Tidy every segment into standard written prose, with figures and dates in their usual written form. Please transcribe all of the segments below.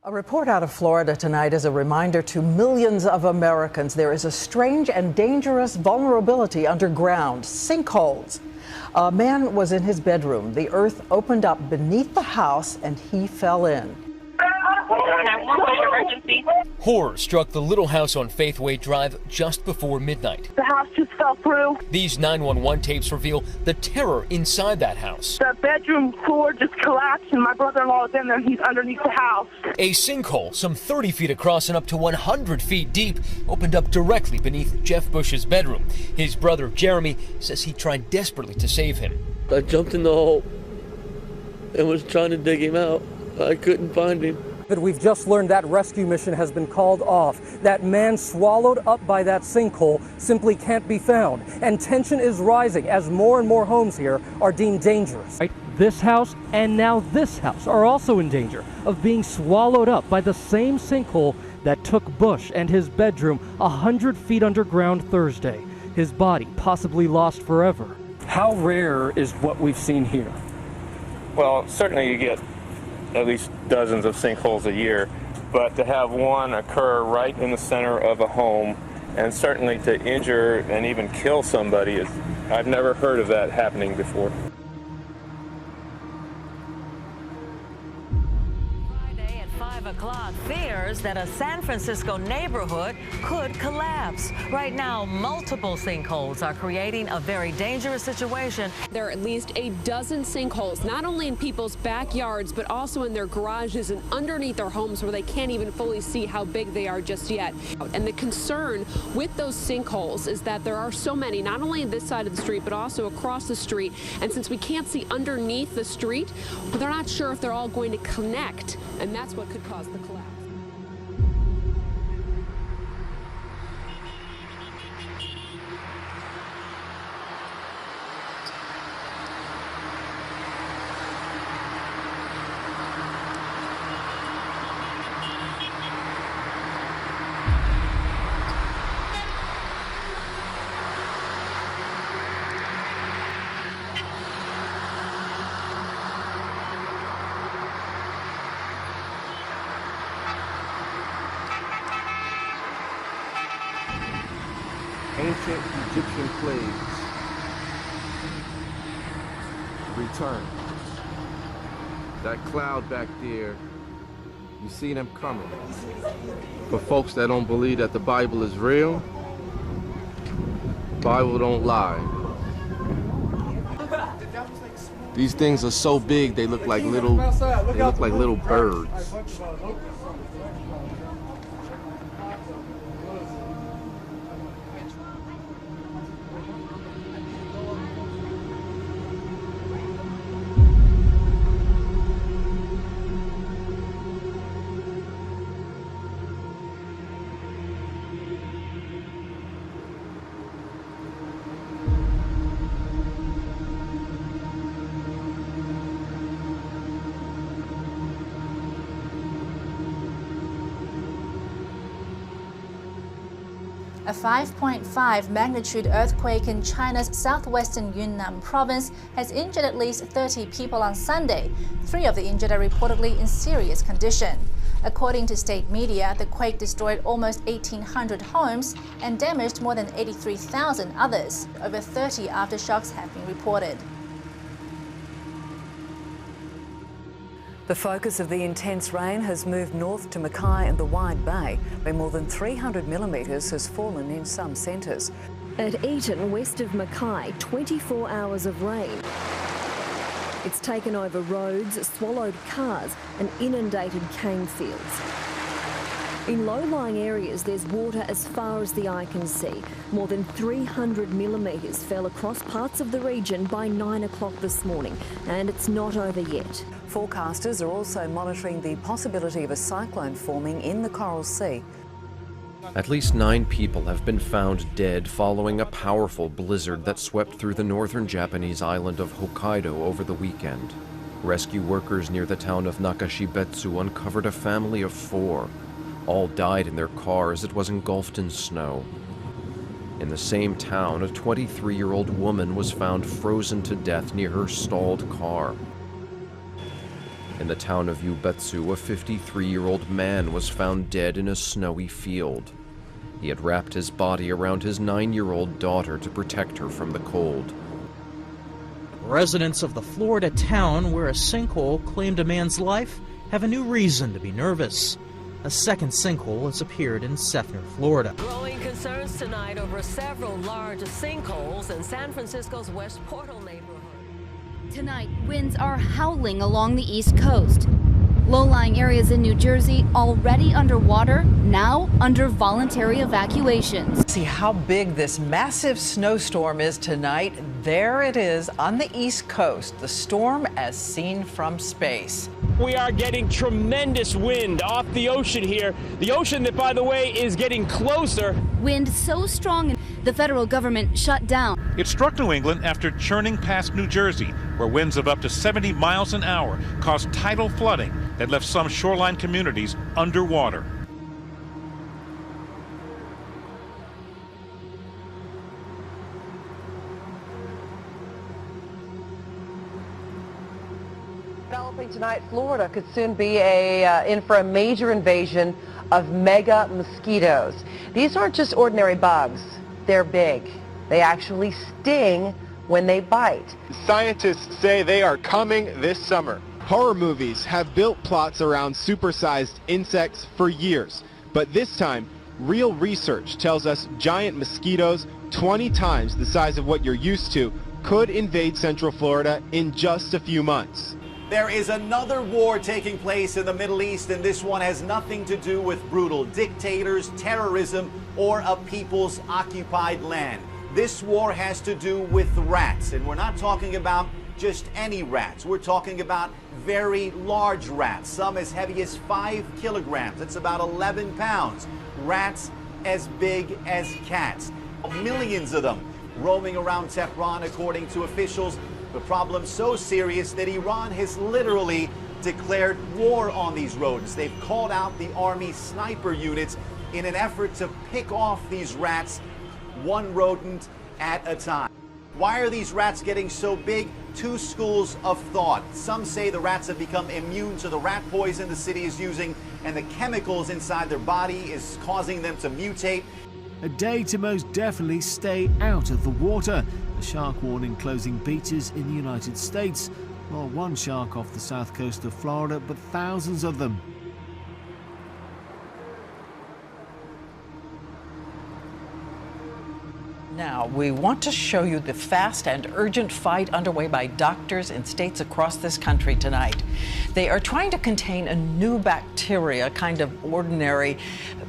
A report out of Florida tonight is a reminder to millions of Americans there is a strange and dangerous vulnerability underground, sinkholes. A man was in his bedroom. The earth opened up beneath the house and he fell in. Horror struck the little house on Faithway Drive just before midnight. The house just fell through. These 911 tapes reveal the terror inside that house. The bedroom floor just collapsed and my brother-in-law is in there. He's underneath the house. A sinkhole, some 30 feet across and up to 100 feet deep, opened up directly beneath Jeff Bush's bedroom. His brother, Jeremy, says he tried desperately to save him. I jumped in the hole and was trying to dig him out. I couldn't find him. But we've just learned that rescue mission has been called off. That man swallowed up by that sinkhole simply can't be found. And tension is rising as more and more homes here are deemed dangerous. This house and now this house are also in danger of being swallowed up by the same sinkhole that took Bush and his bedroom 100 feet underground Thursday. His body possibly lost forever. How rare is what we've seen here? Well, certainly you get at least dozens of sinkholes a year, but to have one occur right in the center of a home and certainly to injure and even kill somebody, I've never heard of that happening before. Friday at 5 o'clock, fears that a San Francisco neighborhood could collapse. Right now, multiple sinkholes are creating a very dangerous situation. There are at least a dozen sinkholes, not only in people's backyards, but also in their garages and underneath their homes where they can't even fully see how big they are just yet. And the concern with those sinkholes is that there are so many, not only on this side of the street, but also across the street. And since we can't see underneath the street, they're not sure if they're all going to connect, and that's what could cause the collapse. Ancient Egyptian plagues return. That cloud back there, you see them coming. For folks that don't believe that the Bible is real, the Bible don't lie. These things are so big they look like little birds. A 5.5 magnitude earthquake in China's southwestern Yunnan province has injured at least 30 people on Sunday. 3 of the injured are reportedly in serious condition. According to state media, the quake destroyed almost 1,800 homes and damaged more than 83,000 others. Over 30 aftershocks have been reported. The focus of the intense rain has moved north to MACKAY and the Wide Bay, where more than 300 millimetres has fallen in some centres. At Eaton, west of MACKAY, 24 hours of rain. It's taken over roads, swallowed cars and inundated cane fields. In low-lying areas, there's water as far as the eye can see. More than 300 millimetres fell across parts of the region by 9 o'clock this morning, and it's not over yet. Forecasters are also monitoring the possibility of a cyclone forming in the Coral Sea. At least 9 people have been found dead following a powerful blizzard that swept through the northern Japanese island of Hokkaido over the weekend. Rescue workers near the town of Nakashibetsu uncovered a family of 4. All died in their car as it was engulfed in snow. In the same town, a 23-year-old woman was found frozen to death near her stalled car. In the town of Yubetsu, a 53-year-old man was found dead in a snowy field. He had wrapped his body around his 9-year-old daughter to protect her from the cold. Residents of the Florida town where a sinkhole claimed a man's life have a new reason to be nervous. A second sinkhole has appeared in SEFFNER, Florida. Growing concerns tonight over several large sinkholes in San Francisco's West Portal neighborhood. Tonight, winds are howling along the East Coast. Low-lying areas in New Jersey already underwater, now under voluntary evacuations. See how big this massive snowstorm is tonight. There it is on the East Coast, the storm as seen from space. We are getting tremendous wind off the ocean here. The ocean that, by the way, is getting closer. Wind so strong, the federal government shut down. It struck New England after churning past New Jersey, where winds of up to 70 miles an hour caused tidal flooding that left some shoreline communities underwater. Developing tonight, Florida could soon be in for a major invasion of mega mosquitoes. These aren't just ordinary bugs. They're big. They actually sting when they bite. Scientists say they are coming this summer. Horror movies have built plots around supersized insects for years, but this time, real research tells us giant mosquitoes 20 times the size of what you're used to could invade Central Florida in just a few months. There is another war taking place in the Middle East, and this one has nothing to do with brutal dictators, terrorism, or a people's occupied land. This war has to do with rats, and we're not talking about just any rats. We're talking about very large rats, some as heavy as 5 kilograms. That's about 11 pounds. Rats as big as cats. Millions of them roaming around Tehran, according to officials. The problem so serious that Iran has literally declared war on these rodents. They've called out the army sniper units in an effort to pick off these rats, one rodent at a time. Why are these rats getting so big? Two schools of thought. Some say the rats have become immune to the rat poison the city is using, and the chemicals inside their body is causing them to mutate. A day to most definitely stay out of the water. A shark warning closing beaches in the United States. Not one shark off the south coast of Florida, but thousands of them. Now, we want to show you the fast and urgent fight underway by doctors in states across this country tonight. They are trying to contain a new bacteria, kind of ordinary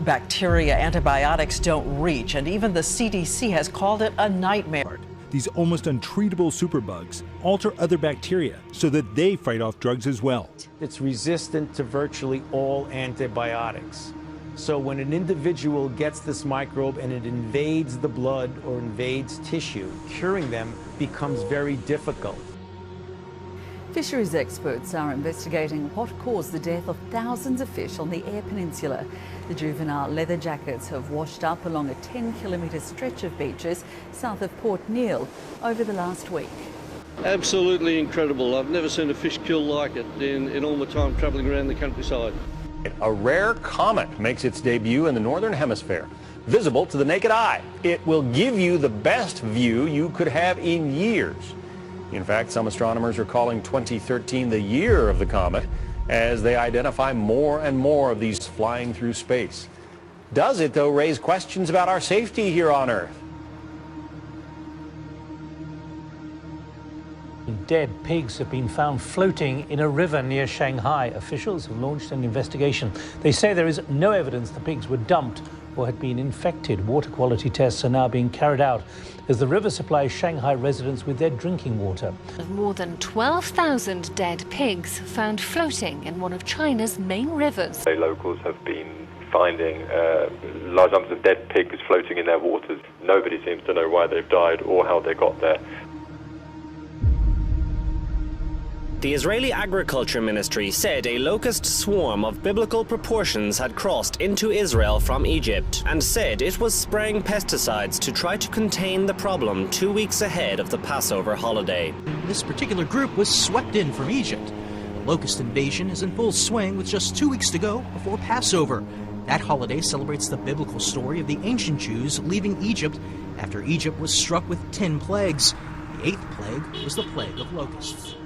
bacteria antibiotics don't reach, and even the CDC has called it a nightmare. These almost untreatable superbugs alter other bacteria so that they fight off drugs as well. It's resistant to virtually all antibiotics. So when an individual gets this microbe and it invades the blood or invades tissue, curing them becomes very difficult. Fisheries experts are investigating what caused the death of thousands of fish on the Eyre Peninsula. The juvenile leather jackets have washed up along a 10-kilometre stretch of beaches south of Port Neal over the last week. Absolutely incredible. I've never seen a fish kill like it in all my time travelling around the countryside. A rare comet makes its debut in the northern hemisphere, visible to the naked eye. It will give you the best view you could have in years. In fact, some astronomers are calling 2013 the year of the comet as they identify more and more of these flying through space. Does it, though, raise questions about our safety here on Earth? Dead pigs have been found floating in a river near Shanghai. Officials have launched an investigation. They say there is no evidence the pigs were dumped or had been infected. Water quality tests are now being carried out as the river supplies Shanghai residents with their drinking water. More than 12,000 dead pigs found floating in one of China's main rivers. Locals have been finding large numbers of dead pigs floating in their waters. Nobody seems to know why they've died or how they got there. The Israeli Agriculture Ministry said a locust swarm of biblical proportions had crossed into Israel from Egypt and said it was spraying pesticides to try to contain the problem 2 weeks ahead of the Passover holiday. This particular group was swept in from Egypt. locust invasion is in full swing with just 2 weeks to go before Passover. That holiday celebrates the biblical story of the ancient Jews leaving Egypt after Egypt was struck with 10 plagues. The 8th plague was the plague of locusts.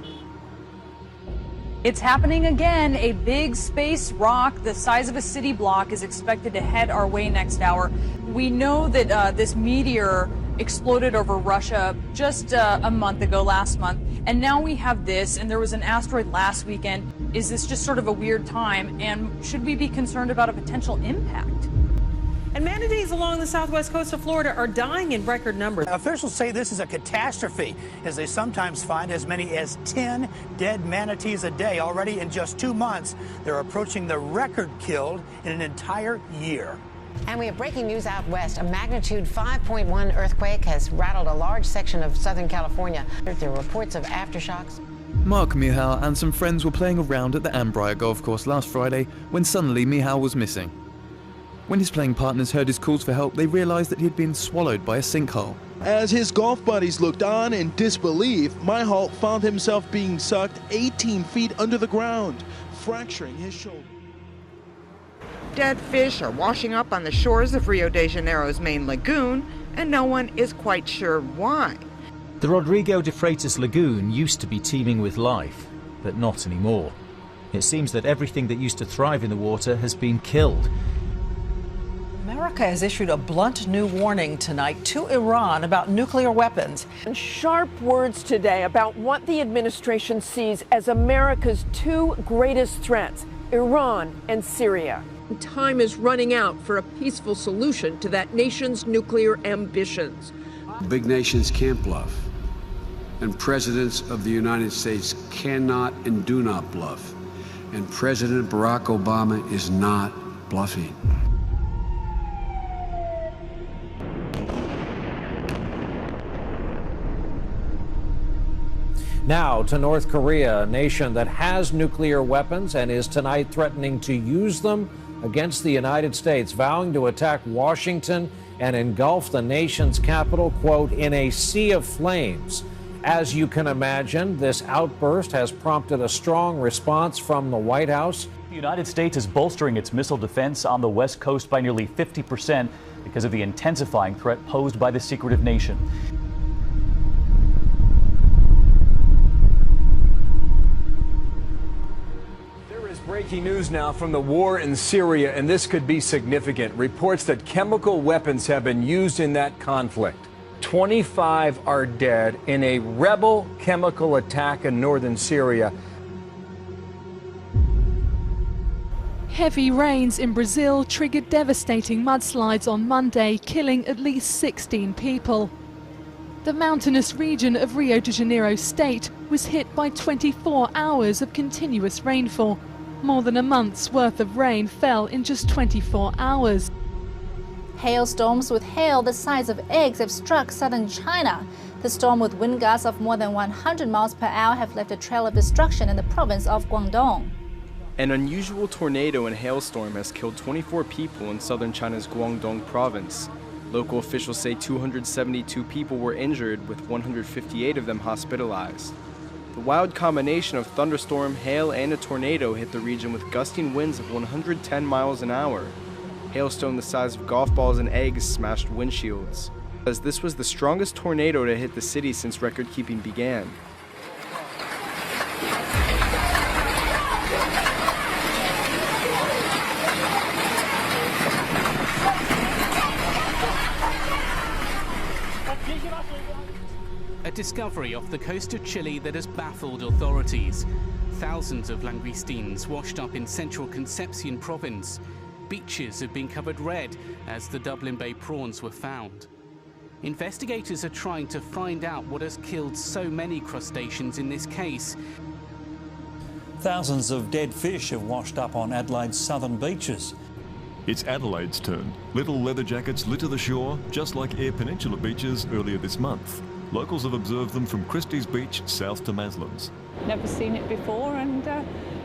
It's happening again. A big space rock the size of a city block is expected to head our way next hour. We know that this meteor exploded over Russia just a month ago, last month, and now we have this, and there was an asteroid last weekend. Is this just sort of a weird time, and should we be concerned about a potential impact? And manatees along the southwest coast of Florida are dying in record numbers. Officials say this is a catastrophe, as they sometimes find as many as 10 dead manatees a day. Already in just 2 months, they're approaching the record killed in an entire year. And we have breaking news out west. A magnitude 5.1 earthquake has rattled a large section of Southern California. There are reports of aftershocks. Mark Mihal and some friends were playing around at the Ambrier golf course last Friday when suddenly Mihal was missing. When his playing partners heard his calls for help, they realized that he had been swallowed by a sinkhole. As his golf buddies looked on in disbelief, Mihal found himself being sucked 18 feet under the ground, fracturing his shoulder. Dead fish are washing up on the shores of Rio de Janeiro's main lagoon, and no one is quite sure why. The Rodrigo de Freitas lagoon used to be teeming with life, but not anymore. It seems that everything that used to thrive in the water has been killed. America has issued a blunt new warning tonight to Iran about nuclear weapons. And sharp words today about what the administration sees as America's 2 greatest threats, Iran and Syria. Time is running out for a peaceful solution to that nation's nuclear ambitions. Big nations can't bluff, and presidents of the United States cannot and do not bluff, and President Barack Obama is not bluffing. Now to North Korea, a nation that has nuclear weapons and is tonight threatening to use them against the United States, vowing to attack Washington and engulf the nation's capital, quote, in a sea of flames. As you can imagine, this outburst has prompted a strong response from the White House. The United States is bolstering its missile defense on the West Coast by nearly 50% because of the intensifying threat posed by the secretive nation. Breaking news now from the war in Syria, and this could be significant. Reports that chemical weapons have been used in that conflict. 25 are dead in a rebel chemical attack in northern Syria. Heavy rains in Brazil triggered devastating mudslides on Monday, killing at least 16 people. The mountainous region of Rio de Janeiro state was hit by 24 hours of continuous rainfall. More than a month's worth of rain fell in just 24 hours. Hailstorms with hail the size of eggs have struck southern China. The storm with wind gusts of more than 100 miles per hour have left a trail of destruction in the province of Guangdong. An unusual tornado and hailstorm has killed 24 people in southern China's Guangdong province. Local officials say 272 people were injured, with 158 of them hospitalized. The wild combination of thunderstorm, hail, and a tornado hit the region with gusting winds of 110 miles an hour. Hailstone the size of golf balls and eggs smashed windshields, as this was the strongest tornado to hit the city since record-keeping began. A discovery off the coast of Chile that has baffled authorities. Thousands of langoustines washed up in central Concepcion province. Beaches have been covered red as the Dublin Bay prawns were found. Investigators are trying to find out what has killed so many crustaceans in this case. Thousands of dead fish have washed up on Adelaide's southern beaches. It's Adelaide's turn. Little leather jackets litter the shore, just like Eyre Peninsula beaches earlier this month. Locals have observed them from Christie's Beach south to Maslins. Never seen it before and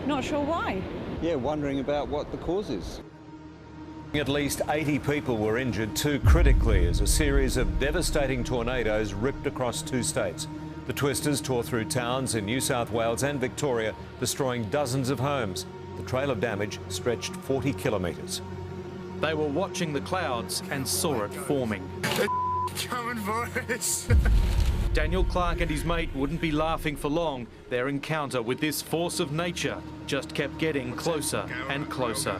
not sure why. Yeah, wondering about what the cause is. At least 80 people were injured, 2 critically, as a series of devastating tornadoes ripped across 2 states. The twisters tore through towns in New South Wales and Victoria, destroying dozens of homes. The trail of damage stretched 40 kilometres. They were watching the clouds and saw it forming. Coming for us. Daniel Clark and his mate wouldn't be laughing for long. Their encounter with this force of nature just kept getting closer and closer.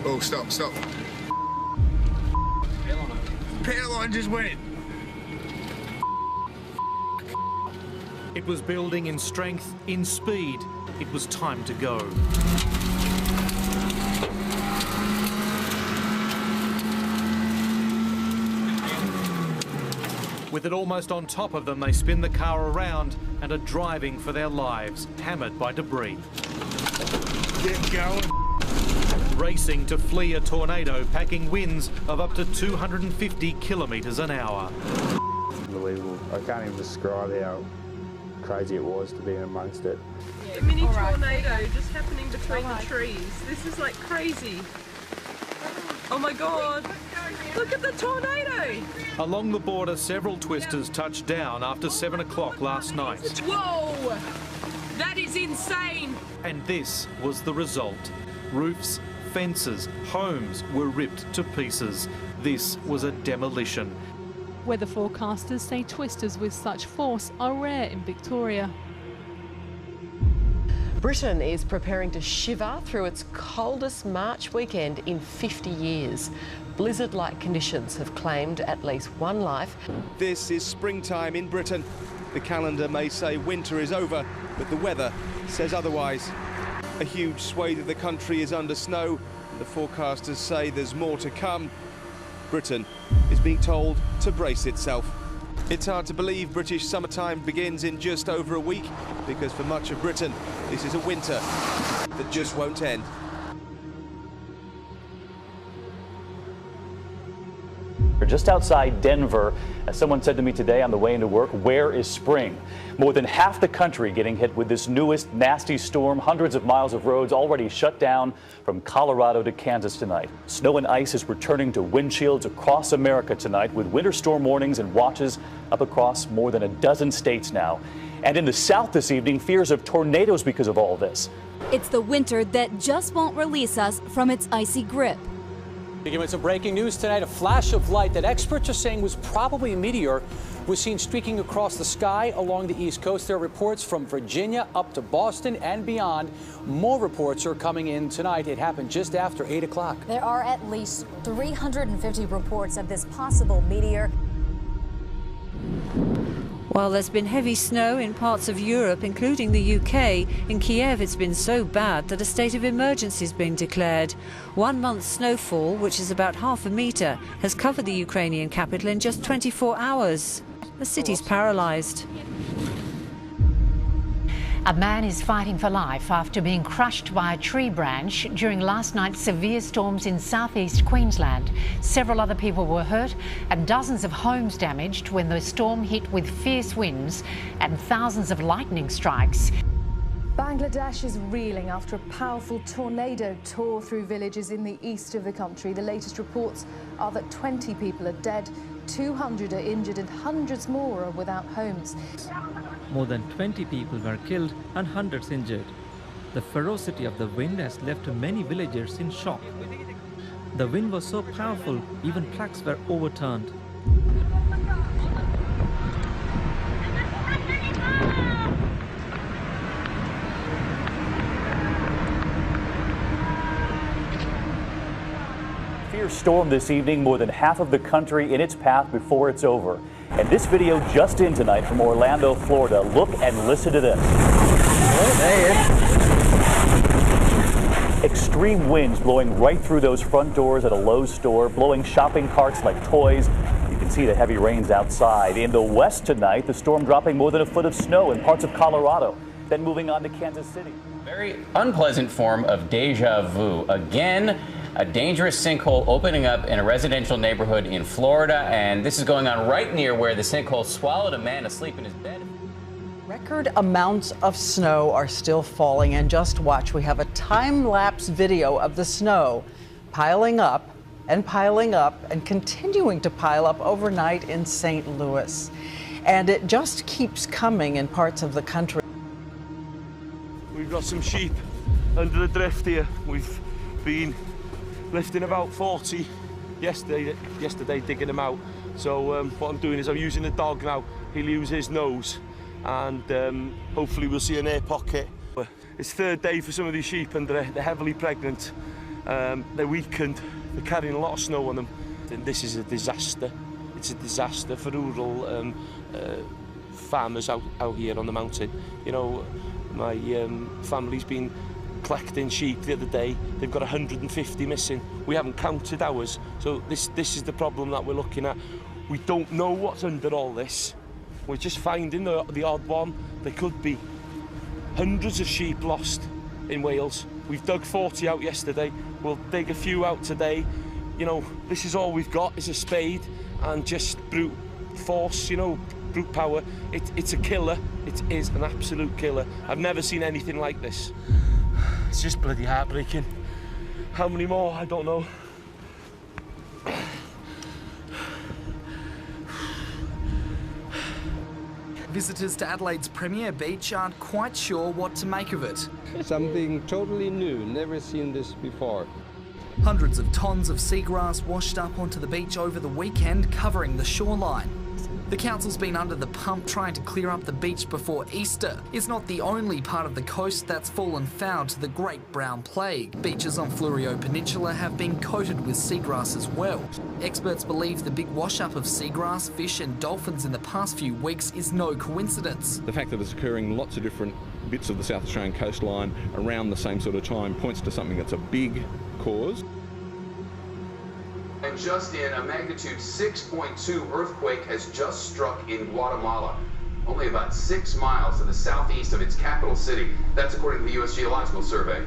Oh, stop. Power line just went. It was building in strength, in speed. It was time to go. With it almost on top of them, they spin the car around and are driving for their lives, hammered by debris. Get going. Racing to flee a tornado, packing winds of up to 250 kilometres an hour. Unbelievable. I can't even describe how crazy it was to be amongst it. A mini tornado just happening between the trees. This is like crazy. Oh my God! Look at the tornado! Along the border, several twisters touched down after 7 o'clock last night. Whoa! That is insane! And this was the result. Roofs, fences, homes were ripped to pieces. This was a demolition. Weather forecasters say twisters with such force are rare in Victoria. Britain is preparing to shiver through its coldest March weekend in 50 years. Blizzard-like conditions have claimed at least one life. This is springtime in Britain. The calendar may say winter is over, but the weather says otherwise. A huge swathe of the country is under snow, and the forecasters say there's more to come. Britain is being told to brace itself. It's hard to believe British summertime begins in just over a week, because for much of Britain, this is a winter that just won't end. Just outside Denver, as someone said to me today on the way into work, where is spring? More than half the country getting hit with this newest nasty storm. Hundreds of miles of roads already shut down from Colorado to Kansas tonight. Snow and ice is returning to windshields across America tonight, with winter storm warnings and watches up across more than a dozen states now. And in the South this evening, fears of tornadoes because of all this. It's the winter that just won't release us from its icy grip. Begin with some breaking news tonight. A flash of light that experts are saying was probably a meteor was seen streaking across the sky along the East Coast. There are reports from Virginia up to Boston and beyond. More reports are coming in tonight. It happened just after 8 o'clock. There are at least 350 reports of this possible meteor. While there's been heavy snow in parts of Europe, including the UK, in Kiev it's been so bad that a state of emergency has been declared. 1 month's snowfall, which is about half a metre, has covered the Ukrainian capital in just 24 hours. The city's paralysed. A man is fighting for life after being crushed by a tree branch during last night's severe storms in southeast Queensland. Several other people were hurt and dozens of homes damaged when the storm hit with fierce winds and thousands of lightning strikes. Bangladesh is reeling after a powerful tornado tore through villages in the east of the country. The latest reports are that 20 people are dead, 200 are injured and hundreds more are without homes. More than 20 people were killed and hundreds injured. The ferocity of the wind has left many villagers in shock. The wind was so powerful, even trucks were overturned. Fierce storm this evening, more than half of the country in its path before it's over. And this video just in tonight from Orlando, Florida. Look and listen to this. Extreme winds blowing right through those front doors at a Lowe's store, blowing shopping carts like toys. You can see the heavy rains outside. In the west tonight, the storm dropping more than a foot of snow in parts of Colorado, then moving on to Kansas City. Very unpleasant form of deja vu. Again, a dangerous sinkhole opening up in a residential neighborhood in Florida, and this is going on right near where the sinkhole swallowed a man asleep in his bed. Record amounts of snow are still falling, and just watch. We have a time-lapse video of the snow piling up and continuing to pile up overnight in St. Louis. and it just keeps coming in parts of the country. We've got some sheep under the drift here. We've been lifting about 40 yesterday digging them out. So what I'm doing is I'm using the dog now. He'll use his nose, and hopefully we'll see an air pocket. It's third day for some of these sheep, and they're heavily pregnant. They're weakened. They're carrying a lot of snow on them. And this is a disaster. It's a disaster for rural farmers out here on the mountain. You know, my family's been collecting sheep the other day. They've got 150 missing. We haven't counted ours. So this is the problem that we're looking at. We don't know what's under all this. We're just finding the odd one. There could be hundreds of sheep lost in Wales. We've dug 40 out yesterday. We'll dig a few out today. You know, this is all we've got is a spade and just brute force, you know, brute power. It's a killer. It is an absolute killer. I've never seen anything like this. It's just bloody heartbreaking. How many more? I don't know. Visitors to Adelaide's premier beach aren't quite sure what to make of it. Something totally new, never seen this before. Hundreds of tons of seagrass washed up onto the beach over the weekend, covering the shoreline. The council's been under the pump trying to clear up the beach before Easter. It's not the only part of the coast that's fallen foul to the Great Brown Plague. Beaches on Fleurieu Peninsula have been coated with seagrass as well. Experts believe the big wash-up of seagrass, fish and dolphins in the past few weeks is no coincidence. The fact that it's occurring in lots of different bits of the South Australian coastline around the same sort of time points to something that's a big cause. And just in, a magnitude 6.2 earthquake has just struck in Guatemala, only about 6 miles to the southeast of its capital city. That's according to the U.S. Geological Survey.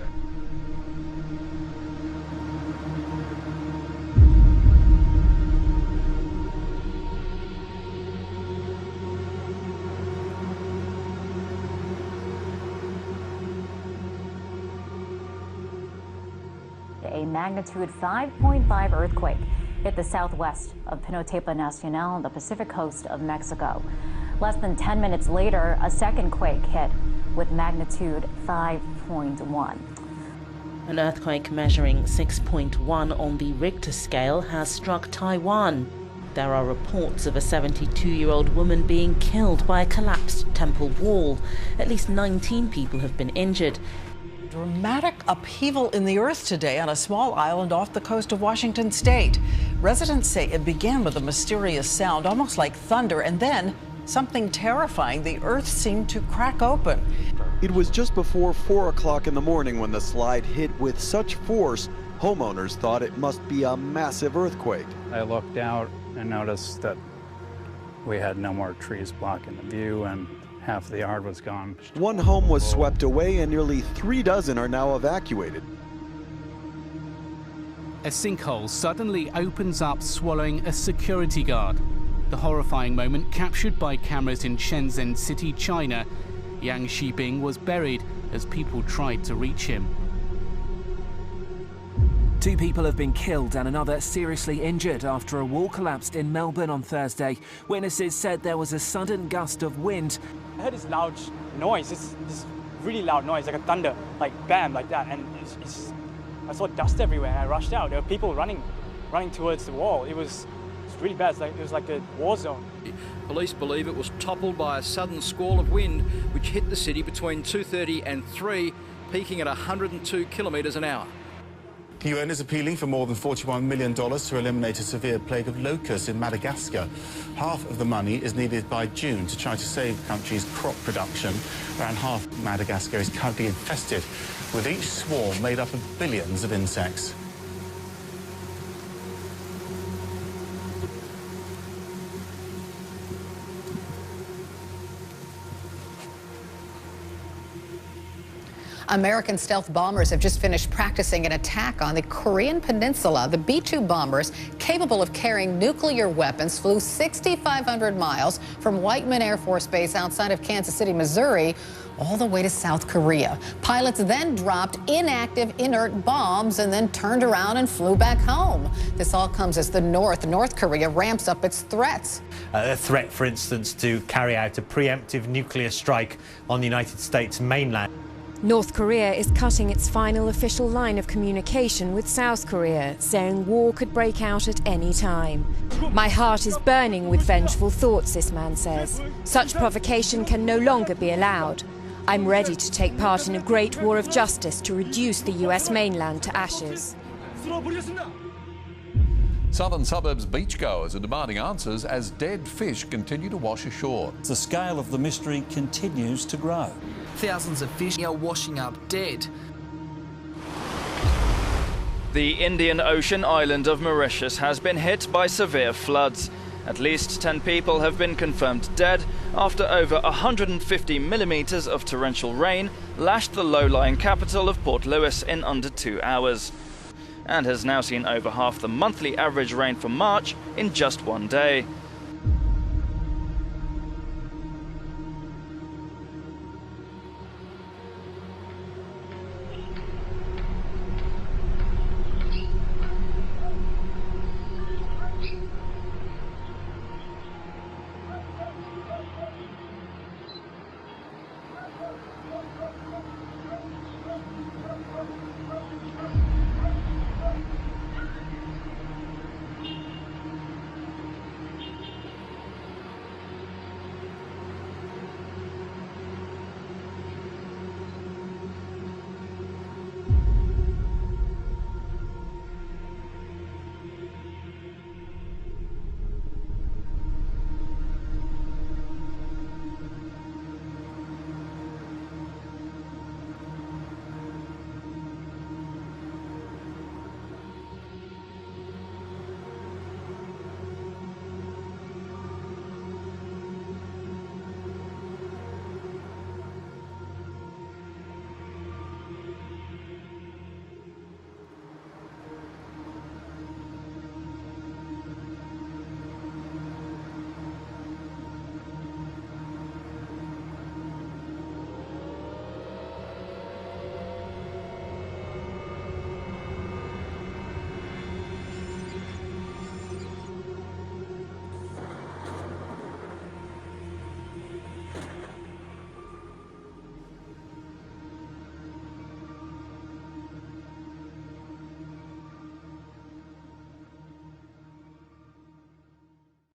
A magnitude 5.5 earthquake hit the southwest of Pinotepa Nacional on the Pacific coast of Mexico. Less than 10 minutes later, a second quake hit with magnitude 5.1. An earthquake measuring 6.1 on the Richter scale has struck Taiwan. There are reports of a 72-year-old woman being killed by a collapsed temple wall. At least 19 people have been injured. Dramatic upheaval in the earth today on a small island off the coast of Washington state. Residents say it began with a mysterious sound, almost like thunder, and then something terrifying. The earth seemed to crack open. It was just before 4 o'clock in the morning when the slide hit with such force, homeowners thought it must be a massive earthquake. I looked out and noticed that we had no more trees blocking the view and half the yard was gone. One home was swept away and nearly 3 dozen are now evacuated. A sinkhole suddenly opens up, swallowing a security guard. The horrifying moment captured by cameras in Shenzhen City, China. Yang Shiping was buried as people tried to reach him. 2 people have been killed and another seriously injured after a wall collapsed in Melbourne on Thursday. Witnesses said there was a sudden gust of wind. I heard this loud noise, this really loud noise, like a thunder, like bam, like that. And I saw dust everywhere and I rushed out. There were people running towards the wall. It was really bad. It was like a war zone. Police believe it was toppled by a sudden squall of wind which hit the city between 2:30 and 3, peaking at 102 kilometres an hour. The UN is appealing for more than $41 million to eliminate a severe plague of locusts in Madagascar. Half of the money is needed by June to try to save the country's crop production. Around half of Madagascar is currently infested, with each swarm made up of billions of insects. American stealth bombers have just finished practicing an attack on the Korean peninsula. The B-2 bombers, capable of carrying nuclear weapons, flew 6,500 miles from Whiteman Air Force Base outside of Kansas City, Missouri, all the way to South Korea. Pilots then dropped inactive, inert bombs and then turned around and flew back home. This all comes as North Korea ramps up its threats. A threat, for instance, to carry out a preemptive nuclear strike on the United States mainland. North Korea is cutting its final official line of communication with South Korea, saying war could break out at any time. My heart is burning with vengeful thoughts, this man says. Such provocation can no longer be allowed. I'm ready to take part in a great war of justice to reduce the US mainland to ashes. Southern suburbs beachgoers are demanding answers as dead fish continue to wash ashore. The scale of the mystery continues to grow. Thousands of fish are washing up dead. The Indian Ocean island of Mauritius has been hit by severe floods. At least 10 people have been confirmed dead after over 150 millimeters of torrential rain lashed the low-lying capital of Port Louis in under 2 hours, and has now seen over half the monthly average rain for March in just one day.